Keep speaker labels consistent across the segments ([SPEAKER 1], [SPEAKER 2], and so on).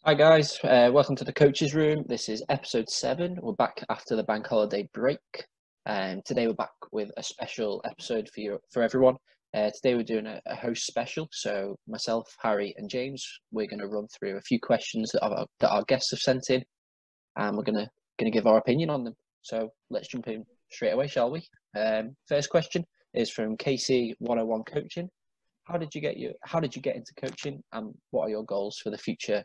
[SPEAKER 1] Hi guys, welcome to the Coaches Room. This is episode 7. We're back after the bank holiday break. Today we're back with a special episode for everyone. Today we're doing a host special. So myself, Harry, and James, we're going to run through a few questions that our guests have sent in, and we're going to give our opinion on them. So let's jump in straight away, shall we? First question is from KC101 Coaching. How did you get into coaching, and what are your goals for the future?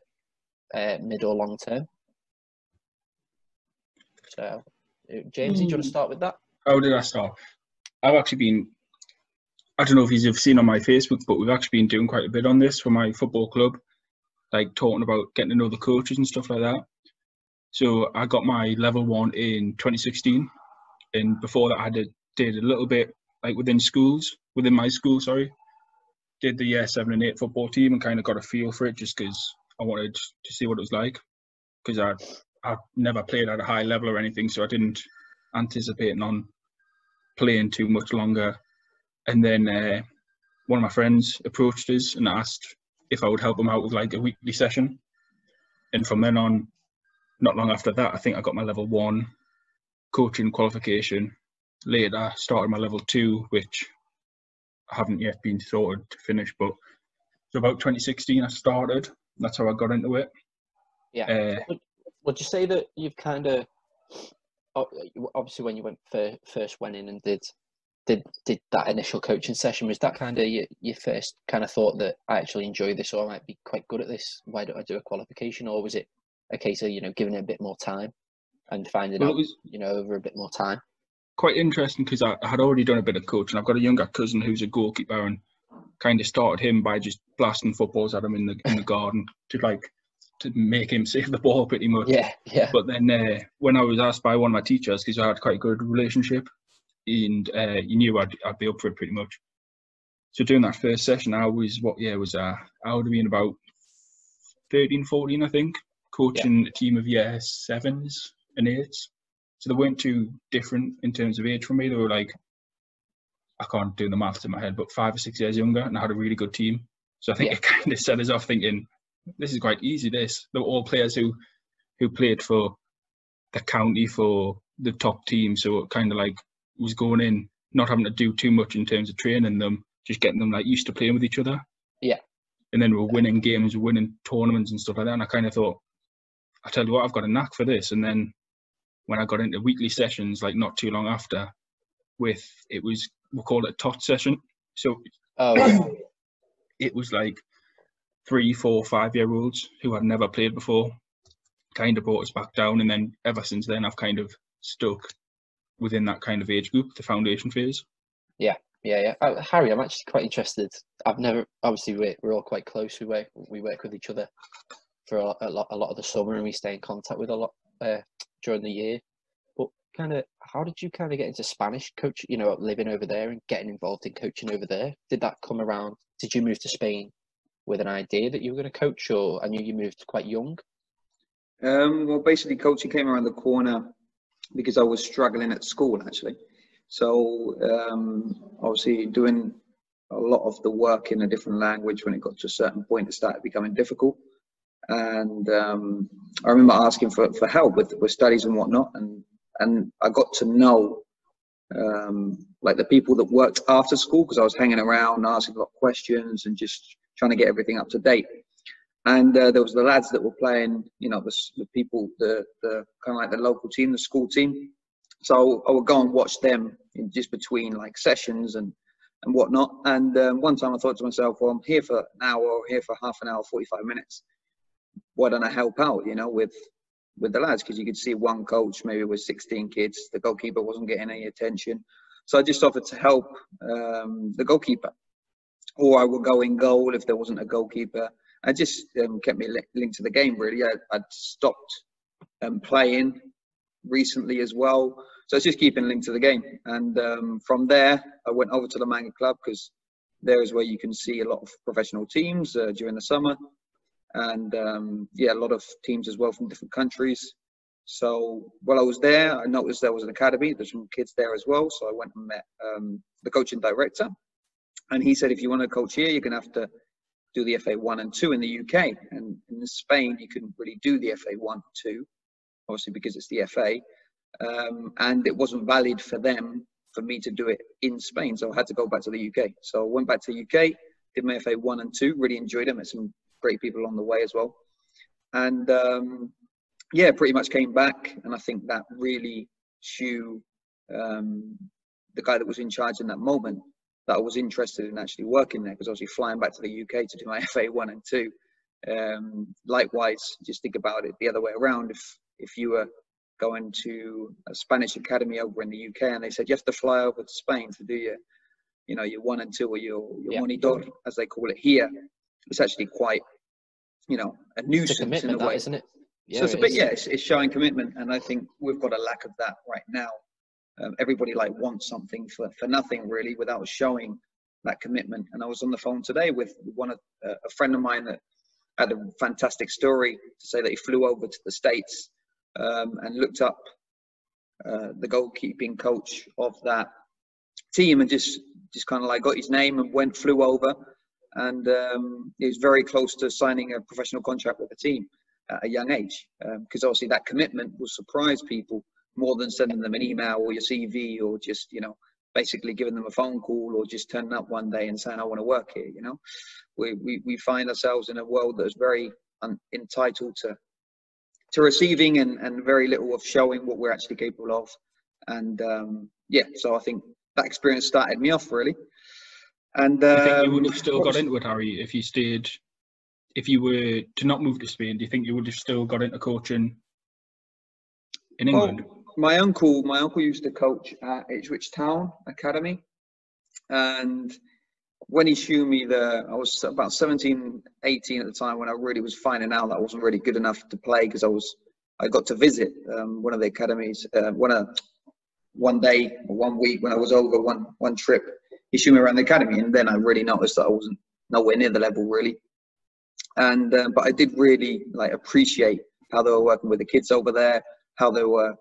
[SPEAKER 1] Mid or long term. So, James, do you want to start with that?
[SPEAKER 2] How did I start? I've actually been, I don't know if you've seen on my Facebook, but we've actually been doing quite a bit on this for my football club, like talking about getting to know the coaches and stuff like that. So I got my level 1 in 2016, and before that I did a little bit like within my school, did the year 7 and 8 football team and kind of got a feel for it just because I wanted to see what it was like, because I've never played at a high level or anything, so I didn't anticipate on playing too much longer. And then one of my friends approached us and asked if I would help him out with like a weekly session. And from then on, not long after that, I think I got my level 1 coaching qualification. Later, I started my level 2, which I haven't yet been sorted to finish, but so about 2016 I started. That's how I got into it.
[SPEAKER 1] Yeah. Would you say that you've kind of, obviously when you first went in and did that initial coaching session, was that kind of your first kind of thought that I actually enjoy this, or I might be quite good at this, why don't I do a qualification? Or was it a case of, giving it a bit more time and finding out, over a bit more time?
[SPEAKER 2] Quite interesting, because I had already done a bit of coaching. I've got a younger cousin who's a goalkeeper, and kind of started him by just blasting footballs at him in the garden to make him save the ball, pretty much.
[SPEAKER 1] Yeah.
[SPEAKER 2] But then when I was asked by one of my teachers, because I had quite a good relationship, and he knew I'd be up for it pretty much. So during that first session, I was I would have been about 13, 14, I think, coaching a team of year 7s and 8s. So they weren't too different in terms of age from me. They were like, I can't do the maths in my head, but 5 or 6 years younger, and I had a really good team. So I think it kind of set us off thinking, this is quite easy, this. They were all players who played for the county, for the top team. So it kind of like was going in, not having to do too much in terms of training them, just getting them like used to playing with each other.
[SPEAKER 1] Yeah.
[SPEAKER 2] And then we were winning games, winning tournaments and stuff like that. And I kind of thought, I tell you what, I've got a knack for this. And then when I got into weekly sessions, like not too long after, we called it a tot session. So it was like 3, 4, 5-year-olds who had never played before, kind of brought us back down. And then ever since then, I've kind of stuck within that kind of age group, the foundation phase.
[SPEAKER 1] Yeah. Harry, I'm actually quite interested. Obviously we're all quite close. We work with each other for a lot of the summer, and we stay in contact with a lot during the year. But kind of, how did you kind of get into Spanish coach, living over there and getting involved in coaching over there? Did that come around? Did you move to Spain with an idea that you were going to coach, or I knew you moved quite young?
[SPEAKER 3] Well, basically coaching came around the corner because I was struggling at school, actually. So obviously doing a lot of the work in a different language, when it got to a certain point, it started becoming difficult. And I remember asking for help with studies and whatnot. And I got to know like the people that worked after school, because I was hanging around, asking a lot of questions and just trying to get everything up to date. And there was the lads that were playing, the people, the kind of like the local team, the school team. So I would go and watch them in just between like sessions and whatnot. And one time I thought to myself, well, I'm here for an hour, or here for half an hour, 45 minutes. Why don't I help out, with the lads? Because you could see one coach maybe with 16 kids. The goalkeeper wasn't getting any attention. So I just offered to help the goalkeeper. Or I would go in goal if there wasn't a goalkeeper. I just kept me linked to the game, really. I'd stopped playing recently as well. So it's just keeping linked to the game. And from there, I went over to the Manga Club, because there is where you can see a lot of professional teams during the summer. And a lot of teams as well from different countries. So while I was there, I noticed there was an academy. There's some kids there as well. So I went and met the coaching director. And he said, if you want to coach here, you're going to have to do the FA 1 and 2 in the UK. And in Spain, you couldn't really do the FA 1 2, obviously because it's the FA. And it wasn't valid for them, for me to do it in Spain. So I had to go back to the UK. So I went back to the UK, did my FA 1 and 2, really enjoyed it, met some great people along the way as well. And yeah, pretty much came back. And I think that really Stu, the guy that was in charge in that moment, that I was interested in actually working there, because obviously flying back to the UK to do my FA 1 and 2. Likewise, just think about it the other way around. If you were going to a Spanish academy over in the UK and they said you have to fly over to Spain to do your 1 and 2 or your monitor, as they call it here, it's actually quite, a nuisance.
[SPEAKER 1] It's a commitment,
[SPEAKER 3] in a way,
[SPEAKER 1] isn't it? Yeah,
[SPEAKER 3] so it's a bit, it's showing commitment, and I think we've got a lack of that right now. Everybody wants something for nothing really, without showing that commitment. And I was on the phone today with a friend of mine that had a fantastic story to say that he flew over to the States and looked up the goalkeeping coach of that team, and just kind of got his name and flew over, and he was very close to signing a professional contract with the team at a young age, because obviously that commitment will surprise people more than sending them an email or your CV, or just basically giving them a phone call, or just turning up one day and saying I want to work here. We find ourselves in a world that is very entitled to receiving, and very little of showing what we're actually capable of. And yeah, so I think that experience started me off really. And
[SPEAKER 2] do you think you would have still got into it, Harry, if you were to not move to Spain? Do you think you would have still got into coaching in England?
[SPEAKER 3] Well, my uncle used to coach at Ipswich Town Academy, and when he showed me I was about 17, 18 at the time, when I really was finding out that I wasn't really good enough to play, because I got to visit one of the academies one day or 1 week when I was over one trip. He showed me around the academy, and then I really noticed that I wasn't nowhere near the level really. And but I did really appreciate how they were working with the kids over there, how they were,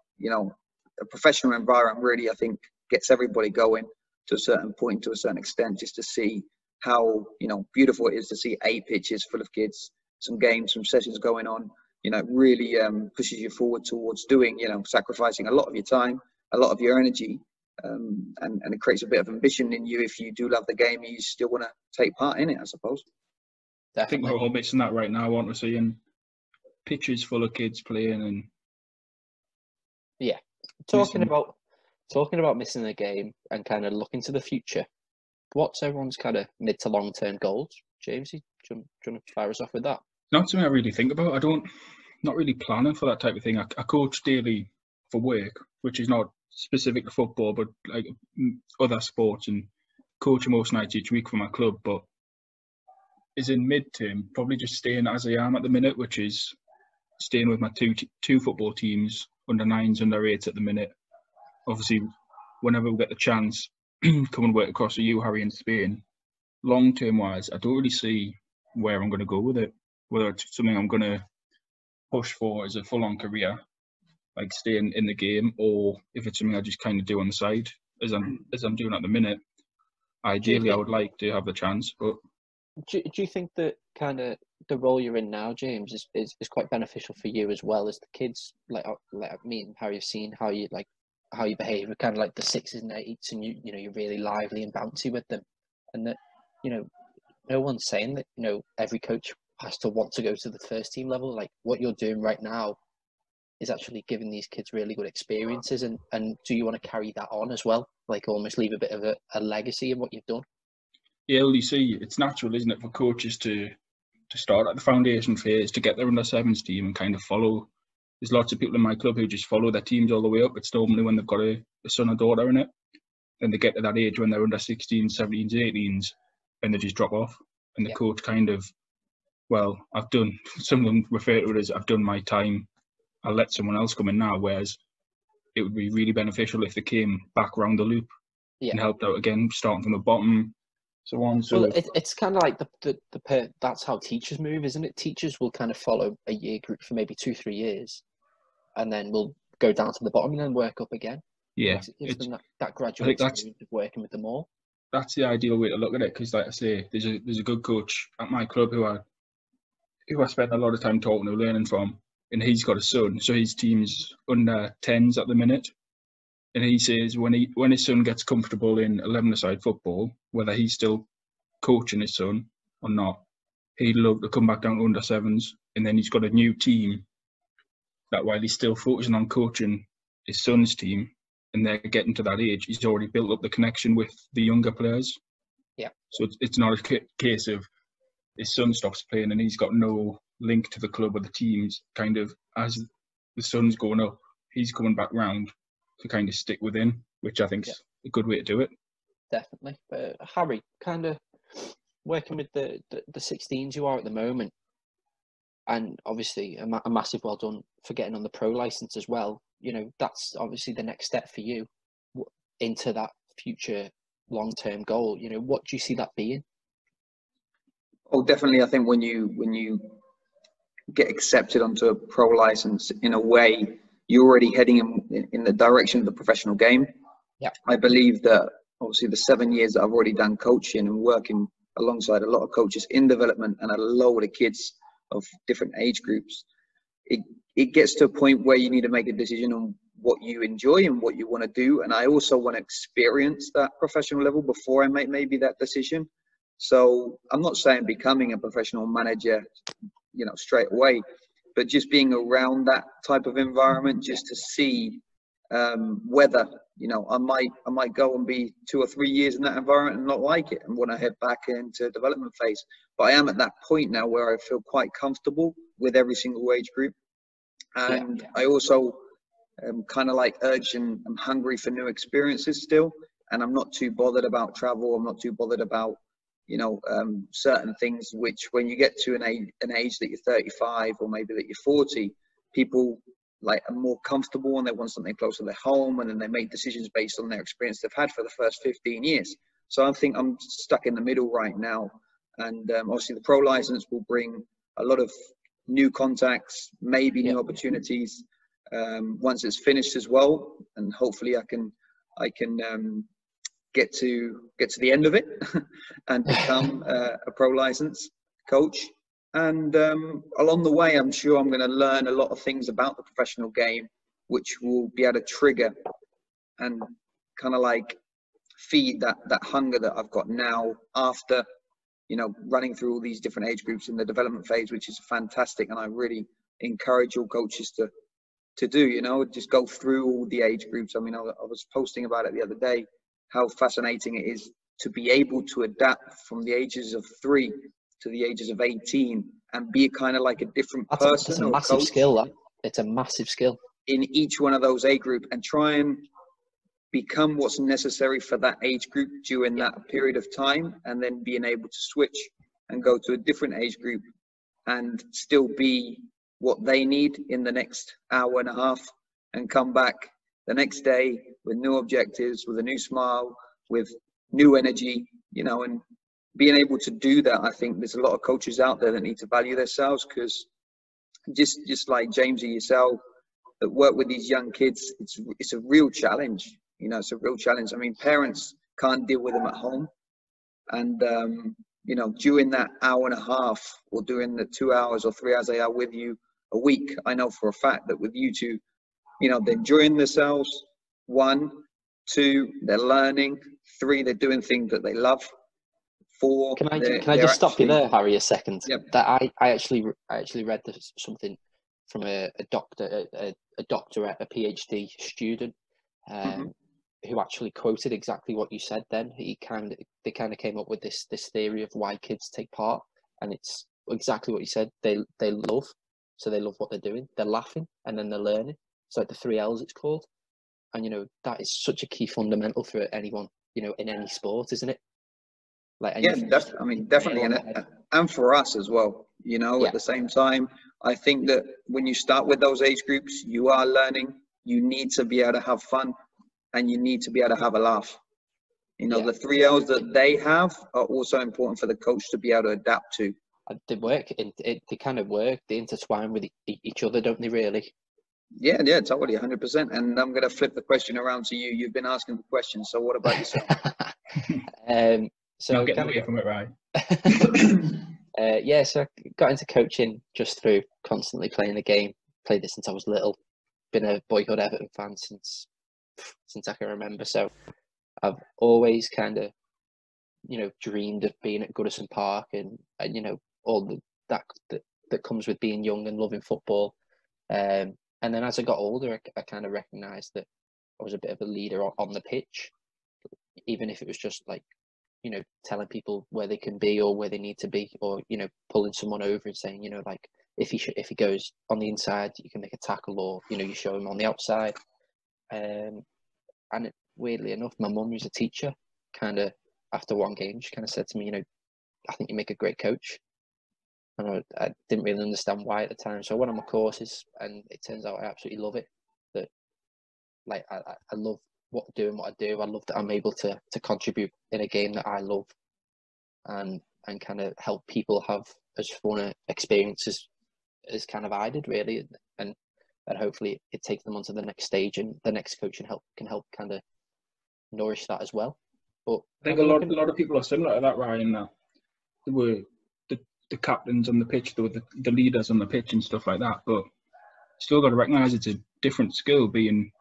[SPEAKER 3] a professional environment really, I think, gets everybody going to a certain point, to a certain extent, just to see how, beautiful it is to see 8 pitches full of kids, some games, some sessions going on. It really pushes you forward towards doing, sacrificing a lot of your time, a lot of your energy, and it creates a bit of ambition in you. If you do love the game, you still want to take part in it, I suppose.
[SPEAKER 2] I think we're all missing that right now, aren't we? Seeing pitches full of kids playing. And
[SPEAKER 1] yeah, talking about missing the game and kind of looking to the future, what's everyone's kind of mid to long term goals? James, do you want to fire us off with that?
[SPEAKER 2] Not something I really think about. Not really planning for that type of thing. I coach daily for work, which is not specific to football, but like other sports, and coaching most nights each week for my club. But is in mid-term, probably just staying as I am at the minute, which is staying with my two football teams, under 9s, under 8s at the minute. Obviously, whenever we get the chance, come and work across with you, Harry, in Spain. Long-term wise, I don't really see where I'm going to go with it. Whether it's something I'm going to push for as a full-on career, like staying in the game, or if it's something I just kind of do on the side, as I'm doing at the minute. Ideally, I would like to have the chance, but.
[SPEAKER 1] Do you think that kind of the role you're in now, James, is quite beneficial for you as well as the kids? Like me and Harry have seen how you behave with kind of like the 6s and 8s, and you're really lively and bouncy with them, and that no one's saying that every coach has to want to go to the first team level. Like what you're doing right now is actually giving these kids really good experiences, and do you want to carry that on as well? Like almost leave a bit of a legacy in what you've done?
[SPEAKER 2] Yeah, well, you see, it's natural, isn't it, for coaches to start at the foundation phase, to get their under-7s team and kind of follow. There's lots of people in my club who just follow their teams all the way up. It's normally when they've got a son or daughter in it. Then they get to that age when they're under 16s, 17s, 18s, and they just drop off. And the coach kind of, well, I've done, some of them refer to it as, I've done my time, I'll let someone else come in now. Whereas it would be really beneficial if they came back round the loop and helped out again, starting from the bottom. So on. So
[SPEAKER 1] well, it's kind of like that's how teachers move, isn't it? Teachers will kind of follow a year group for maybe 2-3 years, and then we'll go down to the bottom and then work up again.
[SPEAKER 2] Yeah,
[SPEAKER 1] It gives them that gradual experience of working with them all.
[SPEAKER 2] that's the ideal way to look at it. Because, like I say, there's a good coach at my club who I spent a lot of time talking to, learning from, and he's got a son, so his team's under 10s at the minute. And he says when his son gets comfortable in 11-a-side football, whether he's still coaching his son or not, he'd love to come back down to under 7s, and then he's got a new team that while he's still focusing on coaching his son's team and they're getting to that age, he's already built up the connection with the younger players.
[SPEAKER 1] Yeah.
[SPEAKER 2] So it's not a case of his son stops playing and he's got no link to the club or the teams. Kind of as the son's going up, he's coming back round to kind of stick within, which I think is a good way to do it.
[SPEAKER 1] Definitely. But Harry, kind of working with the 16s you are at the moment, and obviously a massive well done for getting on the pro license as well. You know, that's obviously the next step for you into that future long-term goal. You know, what do you see that being?
[SPEAKER 3] Oh, definitely. I think when you get accepted onto a pro license, in a way, you're already heading in the direction of the professional game.
[SPEAKER 1] Yeah.
[SPEAKER 3] I believe that obviously the 7 years that I've already done coaching and working alongside a lot of coaches in development and a load of kids of different age groups, it gets to a point where you need to make a decision on what you enjoy and what you want to do. And I also want to experience that professional level before I make maybe that decision. So I'm not saying becoming a professional manager, you know, straight away, but just being around that type of environment, just to see whether, you know, I might go and be 2 or 3 years in that environment and not like it and want to head back into development phase. But I am at that point now where I feel quite comfortable with every single age group. And I also kind of like urge and I'm hungry for new experiences still. And I'm not too bothered about travel. I'm not too bothered about, you know, certain things, which when you get to an age that you're 35 or maybe that you're 40, people like are more comfortable and they want something close to their home, and then they make decisions based on their experience they've had for the first 15 years. So I think I'm stuck in the middle right now. And obviously the pro license will bring a lot of new contacts, maybe new opportunities once it's finished as well. And hopefully I can get to the end of it and become a pro license coach. And along the way, I'm sure I'm going to learn a lot of things about the professional game, which will be able to trigger and kind of like feed that hunger that I've got now after, you know, running through all these different age groups in the development phase, which is fantastic. And I really encourage all coaches to do, you know, just go through all the age groups. I mean, I was posting about it the other day, how fascinating it is to be able to adapt from the ages of 3 to the ages of 18 and be kind of like a different person.
[SPEAKER 1] It's a massive skill, that. It's a massive skill. In
[SPEAKER 3] each one of those age group, and try and become what's necessary for that age group during that period of time, and then being able to switch and go to a different age group and still be what they need in the next hour and a half, and come back the next day with new objectives, with a new smile, with new energy, you know. And being able to do that, I think there's a lot of coaches out there that need to value themselves, because just like James and yourself that work with these young kids, it's a real challenge. You know, it's a real challenge. I mean, parents can't deal with them at home. And, you know, during that hour and a half or during the 2 hours or 3 hours they are with you a week, I know for a fact that with you two, you know, they're enjoying themselves. 1, 2, they're learning. 3, they're doing things that they love. 4,
[SPEAKER 1] can I just stop you there, Harry, a second?
[SPEAKER 3] Yep.
[SPEAKER 1] That I actually read something from a doctor, a doctorate, a PhD student, who actually quoted exactly what you said. Then they kind of came up with this theory of why kids take part, and it's exactly what you said. They love what they're doing. They're laughing, and then they're learning. So like the 3 L's it's called, and you know that is such a key fundamental for anyone, you know, in any sport, isn't it? Like,
[SPEAKER 3] definitely, and for us as well, you know. At the same time, I think that when you start with those age groups, you are learning. You need to be able to have fun, and you need to be able to have a laugh. You know, the 3 L's that they have are also important for the coach to be able to adapt to.
[SPEAKER 1] They work. They kind of work. They intertwine with each other, don't they? Really.
[SPEAKER 3] Yeah, totally, 100%. And I'm going to flip the question around to you. You've been asking the question, so what about yourself?
[SPEAKER 1] So
[SPEAKER 2] Now get away from it, right?
[SPEAKER 1] Yeah, so I got into coaching just through constantly playing the game. Played it since I was little. Been a boyhood Everton fan since I can remember. So I've always kind of, dreamed of being at Goodison Park and all that comes with being young and loving football. And then as I got older, I kind of recognised that I was a bit of a leader on the pitch, even if it was just like, telling people where they can be or where they need to be, or pulling someone over and saying, like if he goes on the inside, you can make a tackle, or you show him on the outside. And weirdly enough, my mum, who's a teacher, kind of after one game, she kind of said to me, I think you make a great coach. And I didn't really understand why at the time. So I went on my courses, and it turns out I absolutely love it. That like I love doing what I do. I love that I'm able to contribute in a game that I love, and kind of help people have as fun experiences as kind of I did, really, and hopefully it takes them onto the next stage, and the next coach can help kind of nourish that as well. But
[SPEAKER 2] I think a lot of people are similar to that, Ryan. That they were the captains on the pitch, they were the leaders on the pitch and stuff like that. But still got to recognise it's a different skill being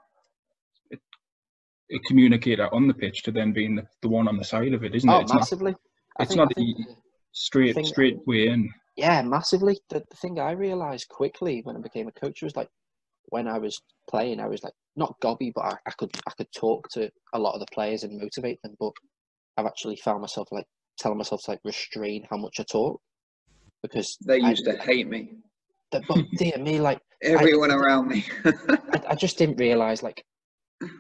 [SPEAKER 2] a communicator on the pitch to then being the one on the side of it, isn't it?
[SPEAKER 1] Oh,
[SPEAKER 2] It's
[SPEAKER 1] massively.
[SPEAKER 2] It's not a straight way in.
[SPEAKER 1] Yeah, massively. The thing I realised quickly when I became a coach was like, when I was playing, I was like not gobby, but I could talk to a lot of the players and motivate them. But I've actually found myself like telling myself to like restrain how much I talk, because
[SPEAKER 3] they used to hate me.
[SPEAKER 1] But dear me, like
[SPEAKER 3] everyone around me.
[SPEAKER 1] I just didn't realise, like,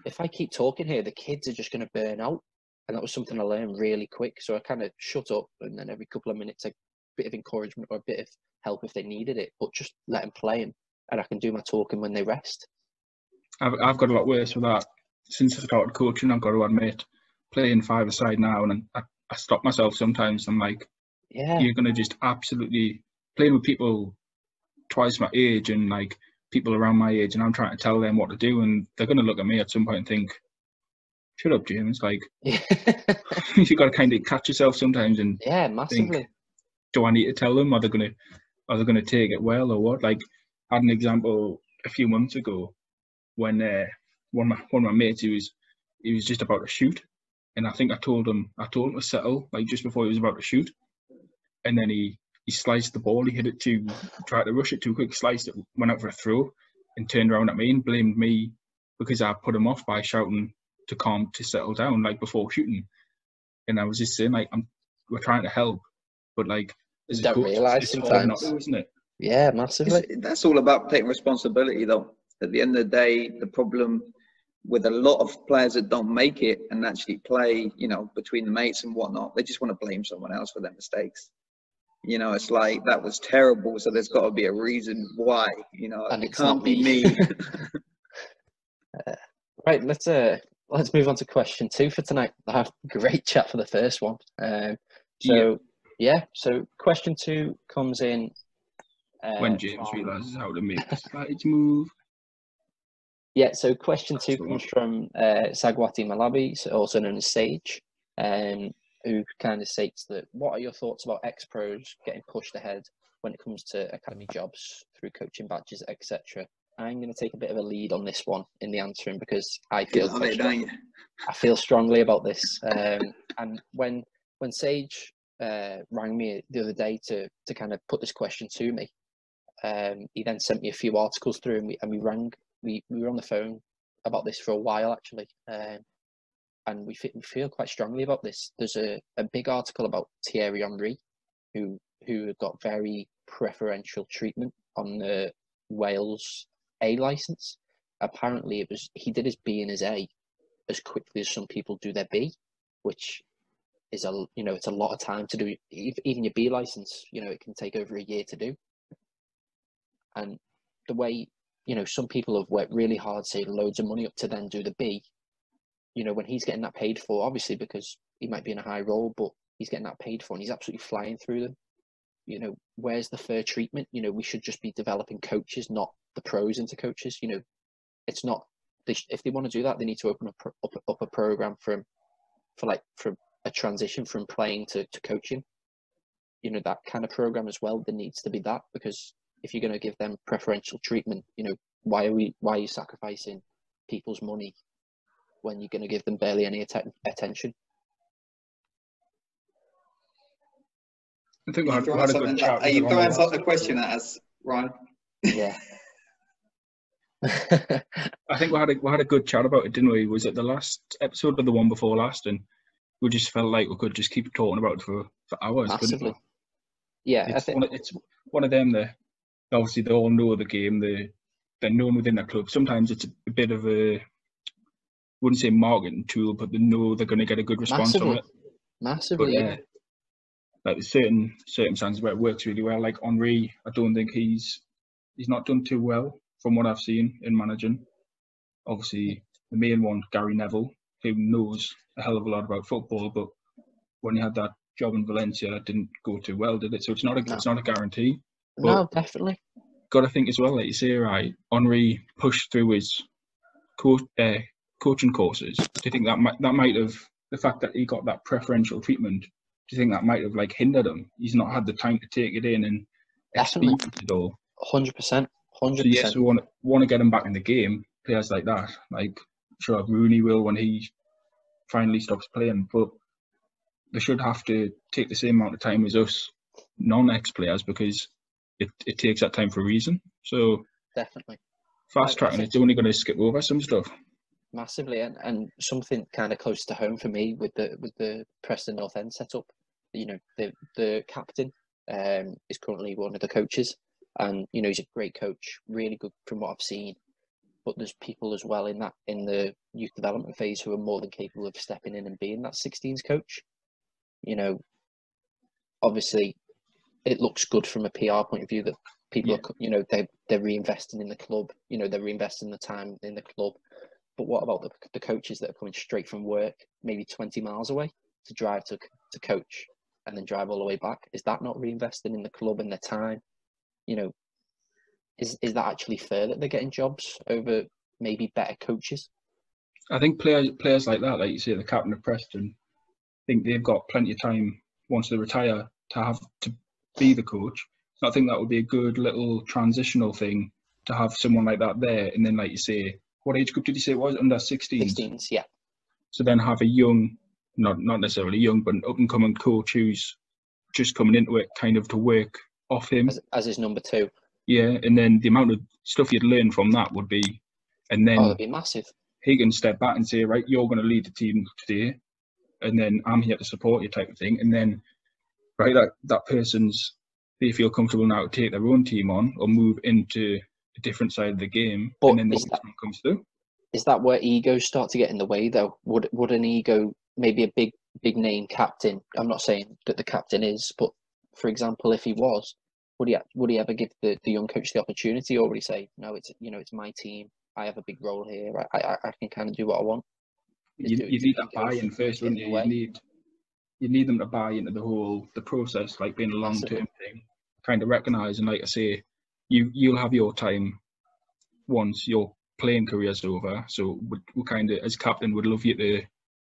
[SPEAKER 1] if I keep talking here, the kids are just going to burn out. And that was something I learned really quick. So I kind of shut up, and then every couple of minutes, a bit of encouragement or a bit of help if they needed it, but just let them play, and I can do my talking when they rest.
[SPEAKER 2] I've got a lot worse with that. Since I started coaching, I've got to admit, playing five-a-side now, and I stop myself sometimes. I'm like,
[SPEAKER 1] yeah,
[SPEAKER 2] you're going to just absolutely playing with people twice my age and like people around my age, and I'm trying to tell them what to do, and they're going to look at me at some point and think, shut up, James. Like, you got to kind of catch yourself sometimes and
[SPEAKER 1] massively
[SPEAKER 2] think, do I need to tell them? Are they going to take it well or what? Like, I had an example a few months ago when one of my mates, he was just about to shoot, and I think I told him to settle like just before he was about to shoot, and then he sliced the ball. He hit it tried to rush it too quick, sliced it, went out for a throw, and turned around at me and blamed me because I put him off by shouting to settle down like before shooting. And I was just saying, like, we're trying to help, but like as a coach, it's sometimes hard not to, isn't it?
[SPEAKER 1] Yeah, massively.
[SPEAKER 3] That's all about taking responsibility, though. At the end of the day, the problem with a lot of players that don't make it and actually play, between the mates and whatnot, they just want to blame someone else for their mistakes. It's like, that was terrible, so there's got to be a reason why.
[SPEAKER 1] And
[SPEAKER 3] it can't be me.
[SPEAKER 1] Right, let's move on to question 2 for tonight. I have a great chat for the first one. So question 2 comes in
[SPEAKER 2] when James realises how to make the slides move.
[SPEAKER 1] Yeah, so question 2 comes from Sagwati Malabi, also known as Sage, who kind of states that, what are your thoughts about ex-pros getting pushed ahead when it comes to academy jobs through coaching badges, etc.? I'm going to take a bit of a lead on this one in the answering, because I feel strongly about this. And when Sage rang me the other day to kind of put this question to me, he then sent me a few articles through, and we were on the phone about this for a while, actually. And we feel quite strongly about this. There's a big article about Thierry Henry, who got very preferential treatment on the Wales A license. Apparently, he did his B and his A as quickly as some people do their B, which is it's a lot of time to do. Even your B license, it can take over a year to do. And the way, some people have worked really hard, saved loads of money up to then do the B. When he's getting that paid for, obviously because he might be in a high role, but he's getting that paid for, and he's absolutely flying through them. where's the fair treatment? You know, we should just be developing coaches, not the pros into coaches. You know, it's not. If they want to do that, they need to open up a program for a transition from playing to coaching. You know, that kind of program as well. There needs to be that, because if you're going to give them preferential treatment, you know, why are you sacrificing people's money when you're going to give them barely any attention?
[SPEAKER 2] I think we had a good chat.
[SPEAKER 3] Are you throwing something a question at us, Ryan?
[SPEAKER 1] Yeah.
[SPEAKER 2] I think we had a good chat about it, didn't we? Was it the last episode or the one before last? And we just felt like we could just keep talking about it for hours.
[SPEAKER 1] Massively. Yeah,
[SPEAKER 2] it's one of them that obviously they all know the game. They're known within their club. Sometimes it's a bit of a, wouldn't say marketing tool, but they know they're going to get a good response from it.
[SPEAKER 1] Massively, yeah.
[SPEAKER 2] Like there's certain circumstances where it works really well. Like Henry, I don't think he's not done too well from what I've seen in managing. Obviously, the main one, Gary Neville, who knows a hell of a lot about football, but when he had that job in Valencia, it didn't go too well, did it? So it's not a guarantee.
[SPEAKER 1] No, definitely.
[SPEAKER 2] Got to think as well, like you say, right? Henry pushed through his coaching courses. Do you think that might have, the fact that he got that preferential treatment? Do you think that might have like hindered him? He's not had the time to take it in and experience it all.
[SPEAKER 1] 100%.
[SPEAKER 2] So yes, we want to get him back in the game. Players like that, like sure Rooney will when he finally stops playing, but they should have to take the same amount of time as us non-ex players, because it takes that time for a reason. So
[SPEAKER 1] definitely
[SPEAKER 2] fast tracking, it's only going to skip over some stuff.
[SPEAKER 1] Massively, and something kind of close to home for me with the Preston North End setup. You know, the captain is currently one of the coaches, and you know he's a great coach, really good from what I've seen. But there's people as well in the youth development phase who are more than capable of stepping in and being that 16s coach. You know, obviously, it looks good from a PR point of view that people are, you know, they're reinvesting in the club. You know, they're reinvesting the time in the club. But what about the coaches that are coming straight from work, maybe 20 miles away, to drive to coach and then drive all the way back? Is that not reinvesting in the club and their time? You know, is that actually fair that they're getting jobs over maybe better coaches?
[SPEAKER 2] I think players like that, like you say, the captain of Preston, think they've got plenty of time once they retire to be the coach. So I think that would be a good little transitional thing to have someone like that there. And then, like you say, what age group did you say it was? Under 16s?
[SPEAKER 1] 16s, yeah.
[SPEAKER 2] So then have a young, not necessarily young, but an up-and-coming coach who's just coming into it kind of to work off him.
[SPEAKER 1] As his number two.
[SPEAKER 2] Yeah, and then the amount of stuff you'd learn from that would be, and then
[SPEAKER 1] it'd be massive. He
[SPEAKER 2] can step back and say, right, you're going to lead the team today, and then I'm here to support you, type of thing. And then, right, that person's, they feel comfortable now to take their own team on or move into a different side of the game,
[SPEAKER 1] but
[SPEAKER 2] and then the next one comes through.
[SPEAKER 1] Is that where egos start to get in the way, though? Would an ego, maybe a big name captain? I'm not saying that the captain is, but for example, if he was, would he ever give the young coach the opportunity, or would he say, no, it's my team, I have a big role here, I can kind of do what I want?
[SPEAKER 2] You need that buy-in first, wouldn't you? You need them to buy into the process, like being a long-term thing. Kind of recognise, and like I say, you'll have your time once your playing career's over. So we kind of, as captain, would love you to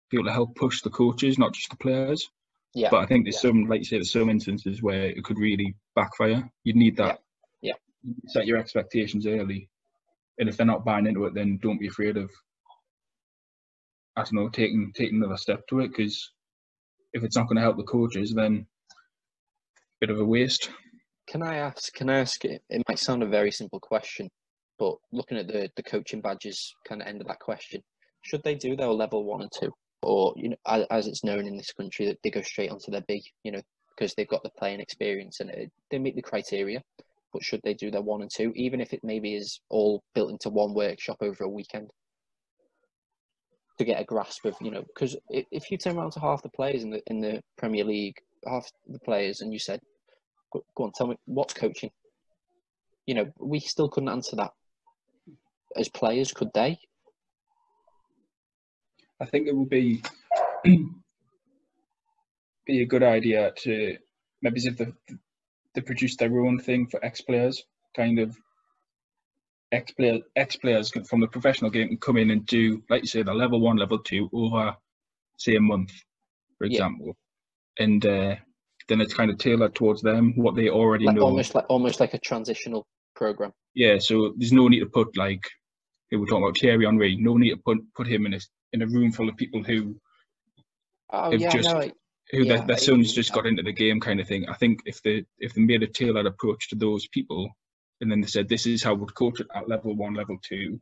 [SPEAKER 2] be able to help push the coaches, not just the players.
[SPEAKER 1] Yeah.
[SPEAKER 2] But I think there's some, like you say, there's some instances where it could really backfire. You'd need that.
[SPEAKER 1] Yeah.
[SPEAKER 2] Set your expectations early, and if they're not buying into it, then don't be afraid of, I don't know, taking another step to it. Because if it's not going to help the coaches, then bit of a waste.
[SPEAKER 1] Can I ask? It might sound a very simple question, but looking at the coaching badges, kind of end of that question, should they do their level 1 and 2, or you know, as it's known in this country, that they go straight onto their big, you know, because they've got the playing experience and they meet the criteria. But should they do their 1 and 2, even if it maybe is all built into one workshop over a weekend, to get a grasp of, you know, because if you turn around to half the players in the Premier League, half the players, and you said, go on, tell me what's coaching. You know, we still couldn't answer that as players, could they?
[SPEAKER 2] I think it would be a good idea to maybe if they produce their own thing for ex-players, kind of ex-players from the professional game can come in and do, like you say, the level 1, level 2 over, say, a month, for example. And then it's kind of tailored towards them, what they already know.
[SPEAKER 1] Almost like a transitional program.
[SPEAKER 2] Yeah, so there's no need to put, like, we were talking about Thierry Henry, no need to put him in a room full of people who their sons just got into the game kind of thing. I think if they made a tailored approach to those people, and then they said, this is how we'd coach it at level 1, level 2.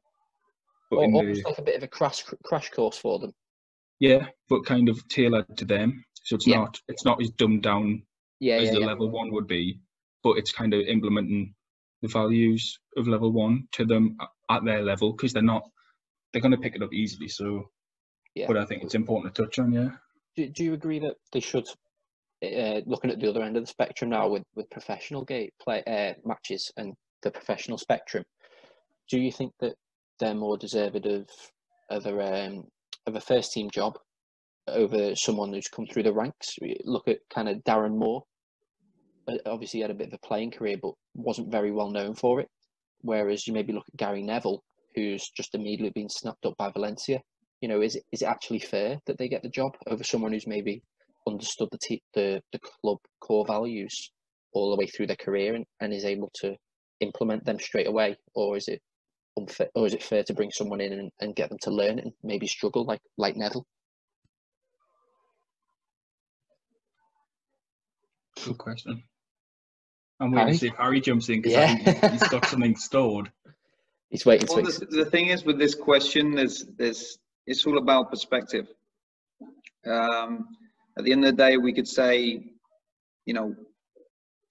[SPEAKER 2] But
[SPEAKER 1] almost like a bit of a crash course for them.
[SPEAKER 2] Yeah, but kind of tailored to them. So it's not as dumbed down as the level 1 would be, but it's kind of implementing the values of level 1 to them at their level, because they're going to pick it up easily. So, but I think it's important to touch on.
[SPEAKER 1] Do you agree that they should, looking at the other end of the spectrum now with professional matches and the professional spectrum, do you think that they're more deserved of a first team job over someone who's come through the ranks? Look at kind of Darren Moore. Obviously, he had a bit of a playing career, but wasn't very well known for it. Whereas you maybe look at Gary Neville, who's just immediately been snapped up by Valencia. You know, is it actually fair that they get the job over someone who's maybe understood the club core values all the way through their career and is able to implement them straight away, or is it unfair, or is it fair to bring someone in and get them to learn it and maybe struggle like Neville?
[SPEAKER 2] Good question. I'm waiting to see if Harry jumps in, because I think he's got something stored.
[SPEAKER 1] He's waiting.
[SPEAKER 3] Well, the thing is with this question, it's all about perspective. At the end of the day, we could say, you know,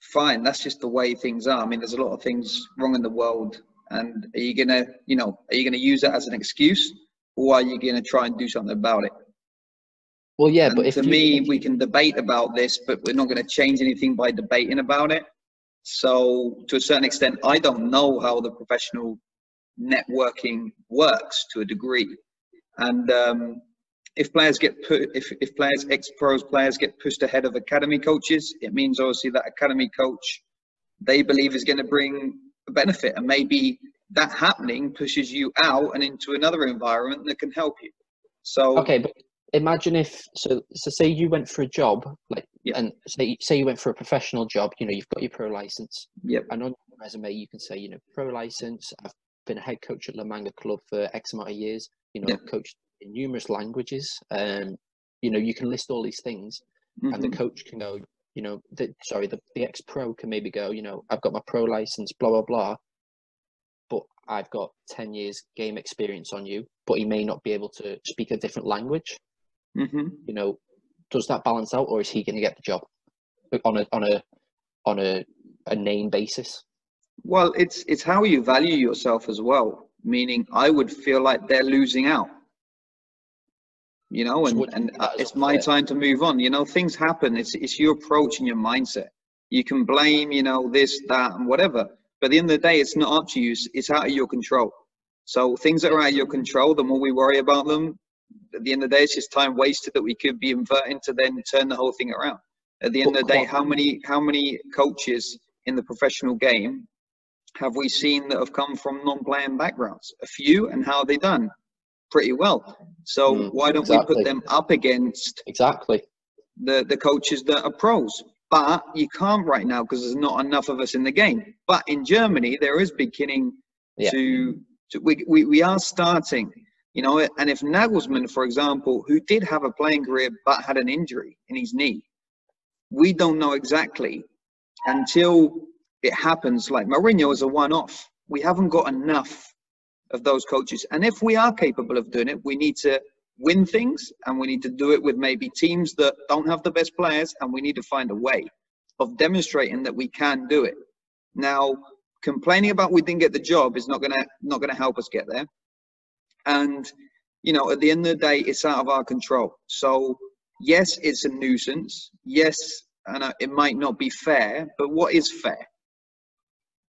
[SPEAKER 3] fine, that's just the way things are. I mean, there's a lot of things wrong in the world, and are you gonna use that as an excuse, or are you gonna try and do something about it?
[SPEAKER 1] Well, yeah,
[SPEAKER 3] and
[SPEAKER 1] but
[SPEAKER 3] we can debate about this, but we're not going to change anything by debating about it. So, to a certain extent, I don't know how the professional networking works to a degree, and if players get ex-pros players get pushed ahead of academy coaches, it means obviously that academy coach they believe is going to bring a benefit, and maybe that happening pushes you out and into another environment that can help you. So
[SPEAKER 1] okay, but imagine if say you went for a job, and say you went for a professional job. You know, you've got your pro license.
[SPEAKER 3] Yep.
[SPEAKER 1] And on your resume, you can say, you know, pro license. I've been a head coach at La Manga Club for X amount of years. You know, I've coached in numerous languages. You know, you can list all these things, and the coach can go, you know, the ex-pro can maybe go, you know, I've got my pro license, blah blah blah, but I've got 10 years game experience on you, but he may not be able to speak a different language. You know, does that balance out, or is he going to get the job on a name basis?
[SPEAKER 3] Well, it's how you value yourself as well. Meaning, I would feel like they're losing out. You know, and it's my time to move on. You know, things happen. It's your approach and your mindset. You can blame, you know, this, that, and whatever. But at the end of the day, it's not up to you. It's out of your control. So things that are out of your control, the more we worry about them, at the end of the day, it's just time wasted that we could be inverting to then turn the whole thing around. At the end of the day, how many coaches in the professional game have we seen that have come from non-playing backgrounds? A few, and how have they done? Pretty well. So why don't we put them up against the coaches that are pros? But you can't right now because there's not enough of us in the game. But in Germany, there is beginning we are starting. You know, and if Nagelsmann, for example, who did have a playing career but had an injury in his knee, we don't know exactly until it happens. Like Mourinho is a one-off. We haven't got enough of those coaches. And if we are capable of doing it, we need to win things, and we need to do it with maybe teams that don't have the best players, and we need to find a way of demonstrating that we can do it. Now, complaining about we didn't get the job is not gonna help us get there. And, you know, at the end of the day, it's out of our control. So, yes, it's a nuisance. Yes, and it might not be fair, but what is fair?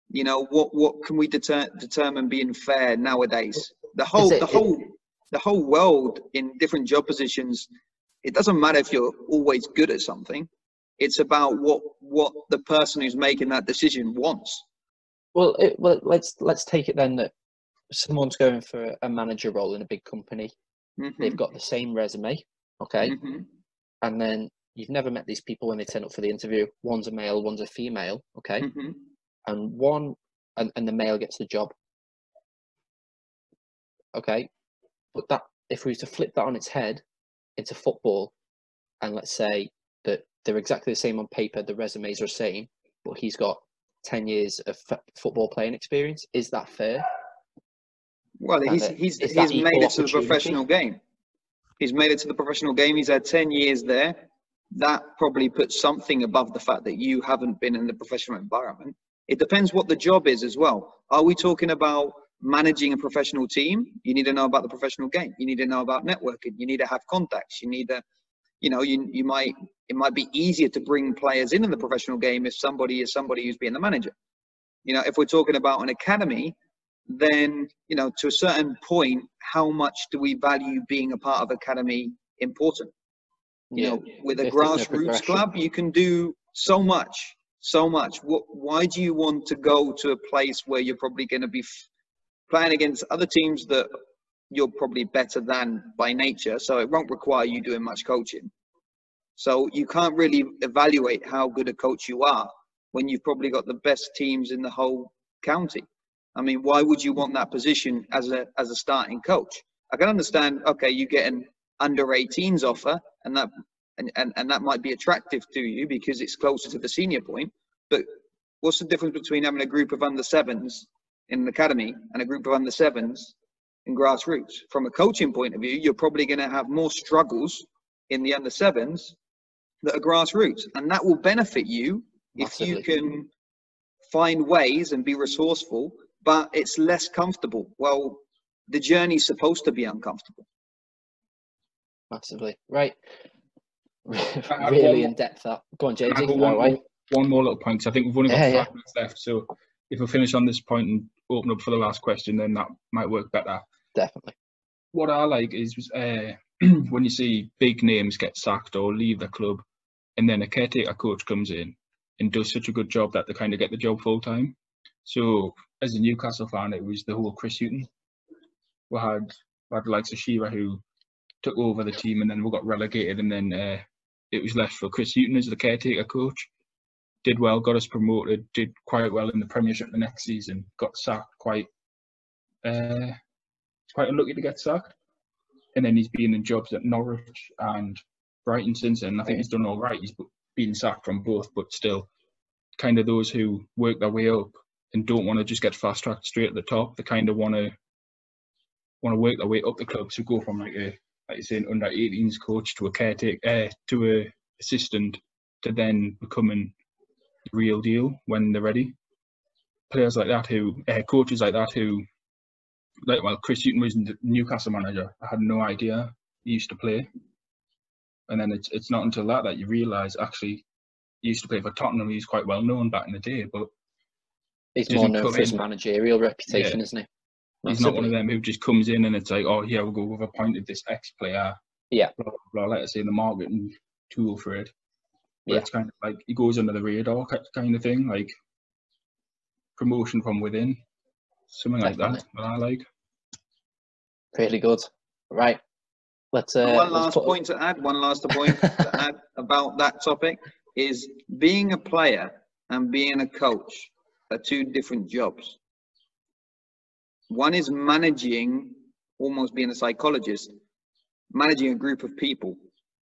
[SPEAKER 3] You know, what can we determine being fair nowadays? The whole world in different job positions, it doesn't matter if you're always good at something. It's about what the person who's making that decision wants.
[SPEAKER 1] Well, let's take it then that someone's going for a manager role in a big company.
[SPEAKER 3] Mm-hmm.
[SPEAKER 1] They've got the same resume, okay,
[SPEAKER 3] Mm-hmm.
[SPEAKER 1] and then you've never met these people when they turn up for the interview. One's a male, one's a female, okay,
[SPEAKER 3] Mm-hmm.
[SPEAKER 1] and the male gets the job, okay. But that, if we were to flip that on its head into football, and let's say that they're exactly the same on paper, the resumes are the same, but he's got 10 years of football playing experience, is that fair?
[SPEAKER 3] Well, he's made it to the professional game. He's made it to the professional game. He's had 10 years there. That probably puts something above the fact that you haven't been in the professional environment. It depends what the job is as well. Are we talking about managing a professional team? You need to know about the professional game. You need to know about networking. You need to have contacts. You need to, it might be easier to bring players in the professional game if somebody who's being the manager. If we're talking about an academy, then, to a certain point, how much do we value being a part of academy important? With a grassroots club, you can do so much. Why do you want to go to a place where you're probably going to be playing against other teams that you're probably better than by nature? So it won't require you doing much coaching. So you can't really evaluate how good a coach you are when you've probably got the best teams in the whole county. I mean, why would you want that position as a starting coach? I can understand, okay, you get an under 18s offer, and that might be attractive to you because it's closer to the senior point. But what's the difference between having a group of under 7s in an academy and a group of under 7s in grassroots? From a coaching point of view, you're probably going to have more struggles in the under 7s that are grassroots, and that will benefit you massively if you can find ways and be resourceful. But it's less comfortable. Well, the journey's supposed to be uncomfortable.
[SPEAKER 1] Massively, right? Really in depth. That. Go on, James.
[SPEAKER 2] One more little point, because I think we've only got 5 minutes left. So if we finish on this point and open up for the last question, then that might work better.
[SPEAKER 1] Definitely.
[SPEAKER 2] What I like is when you see big names get sacked or leave the club, and then a caretaker coach comes in and does such a good job that they kind of get the job full time. So as a Newcastle fan, it was the whole Chris Hughton. We had the likes of Shearer, who took over the team, and then we got relegated, and then it was left for Chris Hughton as the caretaker coach. Did well, got us promoted, did quite well in the Premiership the next season, got sacked quite unlucky to get sacked. And then he's been in jobs at Norwich and Brighton since then. I think he's done all right. He's been sacked from both, but still, kind of those who work their way up and don't want to just get fast-tracked straight at the top. They kind of want to work their way up the club. So go from like you're saying, under 18s coach to a caretaker, to a assistant, to then becoming the real deal when they're ready. Players like that coaches like that who, Chris Hughton was the Newcastle manager. I had no idea he used to play. And then it's not until that you realise, actually, he used to play for Tottenham. He's quite well known back in the day, but
[SPEAKER 1] he's more known for his managerial reputation, isn't he?
[SPEAKER 2] He's not one of them who just comes in and it's like, oh, yeah, we've appointed this ex-player.
[SPEAKER 1] Yeah.
[SPEAKER 2] Blah, blah, blah, let us say the marketing tool for it. But it's kind of like he goes under the radar kind of thing, like promotion from within. Something like that I like.
[SPEAKER 1] Really good. Right. Let's
[SPEAKER 3] one last point to add about that topic is being a player and being a coach are two different jobs. One is managing, almost being a psychologist, managing a group of people.